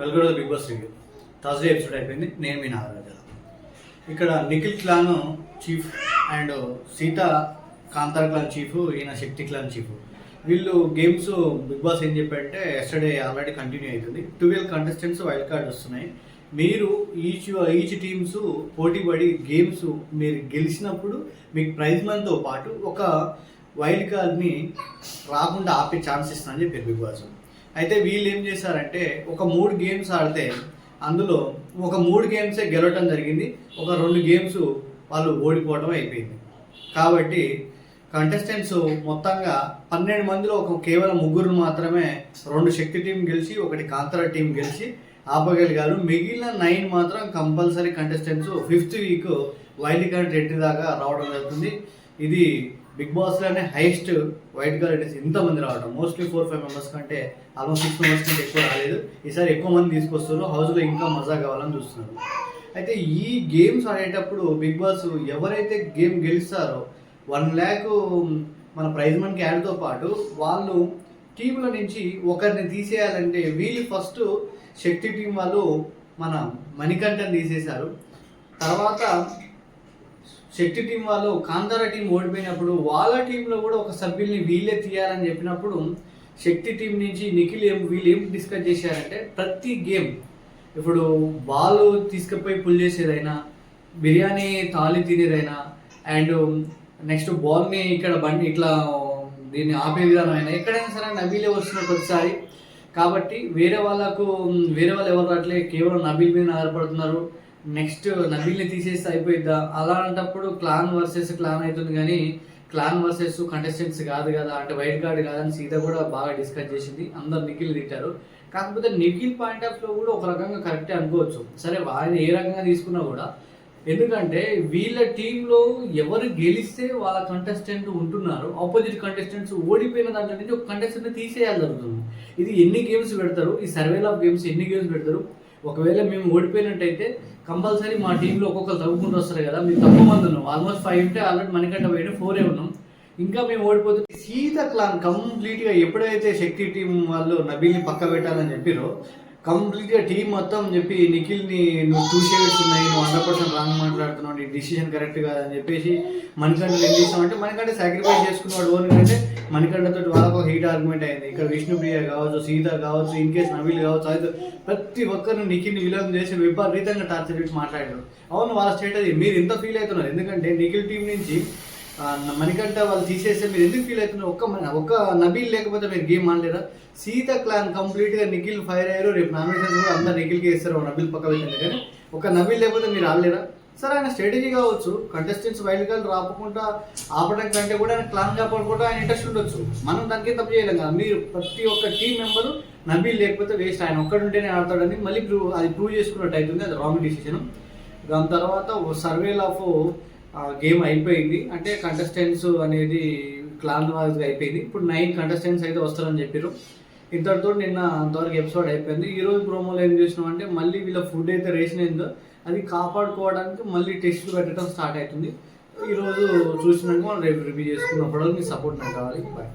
Welcome to Bigg Boss review. Thursday episode అయిపోయింది. నేను మీ నాగరాజ. ఇక్కడ Nikhil clan chief and Seetha Kantara clan chief, ఈయన శక్తి క్లాన్ చీఫ్. వీళ్ళు గేమ్స్ బిగ్ బాస్ ఏం చెప్పారంటే ఎస్టర్డే ఆల్రెడీ కంటిన్యూ అవుతుంది. 12 కంటెస్టెంట్స్ వైల్డ్ కార్డ్ వస్తున్నాయి. మీరు ఈచ్ టీమ్స్ పోటీ పడి గేమ్స్ మీరు గెలిచినప్పుడు మీకు ప్రైజ్ మనీతో పాటు ఒక వైల్డ్ కార్డ్ని రాకుండా ఆపే ఛాన్స్ ఇస్తుందని చెప్పారు బిగ్ బాస్. అయితే వీళ్ళు ఏం చేశారంటే ఒక 3 గేమ్స్ ఆడితే అందులో ఒక 3 గేమ్సే గెలవటం జరిగింది, ఒక 2 గేమ్స్ వాళ్ళు ఓడిపోవడం అయిపోయింది. కాబట్టి కంటెస్టెంట్స్ మొత్తంగా 12 మందిలో కేవలం 3 మాత్రమే 2 శక్తి టీం గెలిచి 1 కాంతార టీం గెలిచి ఆపగలిగారు. మిగిలిన 9 మాత్రం compulsory contestants 5th week wild card entry దాకా రావడం జరుగుతుంది. ఇది బిగ్ బాస్లోనే హైయెస్ట్ వైల్డ్ కార్డ్ ఎంట్రీస్ ఇంతమంది రావడం. మోస్ట్లీ 4-5 మెంబర్స్ కంటే ఆల్మోస్ట్ 6 మెంబర్స్ కంటే ఎక్కువ రాలేదు. ఈసారి ఎక్కువ మంది తీసుకొస్తారు. హౌస్లో ఇంకా మజా కావాలని చూస్తున్నారు. అయితే ఈ గేమ్స్ ఆడేటప్పుడు బిగ్ బాస్ ఎవరైతే గేమ్ గెలుస్తారో 1 lakh మన ప్రైజ్ మనీకి యాడ్తో పాటు వాళ్ళు టీంల నుంచి ఒకరిని తీసేయాలంటే వీళ్ళు ఫస్ట్ శక్తి టీం వాళ్ళు మన మణికంఠని తీసేశారు. తర్వాత శక్తి టీం వాళ్ళు కాంతార టీం ఓడిపోయినప్పుడు వాళ్ళ టీంలో కూడా ఒక సభ్యుల్ని వీళ్ళే తీయాలని చెప్పినప్పుడు శక్తి టీం నుంచి నిఖిల్ వీళ్ళు ఏం డిస్కస్ చేశారంటే ప్రతి గేమ్ ఇప్పుడు బాల్ తీసుకుపోయి పుల్ చేసేదైనా, బిర్యానీ తాళి తినేదైనా, అండ్ నెక్స్ట్ బాల్ని ఇక్కడ బండి ఇట్లా దీన్ని ఆపే విధానం అయినా ఎక్కడైనా సరే నబీలే వస్తున్నారు ప్రతిసారి. కాబట్టి వేరే వాళ్ళు ఎవరు రావట్లే, కేవలం నబీల్ మీద ఆధారపడుతున్నారు. నెక్స్ట్ నబీల్ని తీసేస్తే అయిపోయిద్దా? అలాంటప్పుడు క్లాన్ వర్సెస్ క్లాన్ అవుతుంది, కానీ క్లాన్ వర్సెస్ కంటెస్టెంట్స్ కాదు కదా, అంటే వైల్డ్ కార్డ్ కాదని సీత కూడా బాగా డిస్కస్ చేసింది. అందరు నిఖిల్ తిట్టారు. కాకపోతే నిఖిల్ పాయింట్ ఆఫ్ లో కూడా ఒక రకంగా కరెక్టే అనుకోవచ్చు. సరే ఆయన ఏ రకంగా తీసుకున్నా కూడా, ఎందుకంటే వీళ్ళ టీంలో ఎవరు గెలిస్తే వాళ్ళ కంటెస్టెంట్ ఉంటున్నారు, ఆపోజిట్ కంటెస్టెంట్స్ ఓడిపోయిన దాంట్లో నుంచి ఒక కంటెస్టెంట్ తీసేయాలి జరుగుతుంది. ఇది ఎన్ని గేమ్స్ పెడతారు, ఈ సర్వేల్ ఆఫ్ గేమ్స్ ఎన్ని గేమ్స్ పెడతారు? ఒకవేళ మేము ఓడిపోయినట్టయితే కంపల్సరీ మా టీంలో ఒక్కొక్కరు తవ్వుకుంటూ వస్తారు కదా, మీరు తక్కువ మంది ఉన్నాం, ఆల్మోస్ట్ 5 ఉంటే ఆల్రెడీ మనకంటే పోయిన 4 ఉన్నాం. ఇంకా మేము ఓడిపోతే సీత క్లాన్ కంప్లీట్గా ఎప్పుడైతే శక్తి టీం వాళ్ళు నబీల్ని పక్క పెట్టాలని చెప్పిరో కంప్లీట్గా టీం మొత్తం చెప్పి నిఖిల్ని నువ్వు 2 షేడ్స్ ఉన్నాయి, నువ్వు 100% రాంగ్ మాట్లాడుతున్నావు, నీ డిసిషన్ కరెక్ట్ కాదని చెప్పేసి మణికంఠ ఏం చేస్తామంటే మణికంఠ సాక్రిఫైస్ చేసుకున్నాడు. ఓన్కంటే మణికంఠతో వాళ్ళకు ఒక హీట్ ఆర్గ్యుమెంట్ అయింది. ఇక్కడ విష్ణుప్రియ కావచ్చు, సీత కావచ్చు, ఇన్ కేస్ నబీల్ కావచ్చు, అయితే ప్రతి ఒక్కరిని నిఖిల్ని విలోకం చేసి విపరీతంగా టార్చర్ చేసి మాట్లాడారు. అవును, వాళ్ళ స్టేట్ అది. మీరు ఎంత ఫీల్ అవుతున్నారు? ఎందుకంటే నిఖిల్ టీం నుంచి మణికంఠ వాళ్ళు తీసేస్తే మీరు ఎందుకు ఫీల్ అవుతున్నారు? ఒక్క నబీల్ లేకపోతే మీరు గేమ్ ఆడలేరా? సీత క్లాన్ కంప్లీట్గా నిఖిల్ ఫైర్ అయ్యారు. రేపు నామినేషన్స్ కూడా అంతా నిఖిల్కి వేస్తారు, నబీల్ పక్క పెట్టండి. కానీ ఒక నబీల్ లేకపోతే మీరు ఆడలేరా? సరే, ఆయన స్ట్రాటజీ కావచ్చు, కంటెస్టెంట్స్ వైల్డ్ కార్డ్ రాకుండా ఆపడం కంటే కూడా ఆయన క్లాన్ కాపాడుకుంటూ ఆయన ఇంట్రెస్ట్ ఉండొచ్చు. మనం దానికి తప్పు చేయలేం కదా. మీరు ప్రతి ఒక్క టీం మెంబరు నబీల్ లేకపోతే వేస్ట్, ఆయన ఒక్కడుంటేనే ఆడతాడని మళ్ళీ ప్రూవ్ చేసుకున్నట్టు అవుతుంది. అది రాంగ్ డిసిషన్. దాని తర్వాత సర్వేల్ ఆఫ్ గేమ్ అయిపోయింది. అంటే కంటెస్టెంట్స్ అనేది క్లాన్ వాజ్గా అయిపోయింది. ఇప్పుడు 9 కంటెస్టెంట్స్ అయితే వస్తారని చెప్పారు. ఇంతటితో నిన్న అంతవరకు ఎపిసోడ్ అయిపోయింది. ఈరోజు ప్రోమోలో ఏం చేసినాం అంటే మళ్ళీ వీళ్ళ ఫుడ్ అయితే రేషన్ అయిందో అది కాపాడుకోవడానికి మళ్ళీ టెస్టులు పెట్టడం స్టార్ట్ అవుతుంది. ఈరోజు చూసినాక మనం రేపు రివ్యూ చేసుకున్నప్పుడు మీ సపోర్ట్ నాకు కావాలి. బాయ్.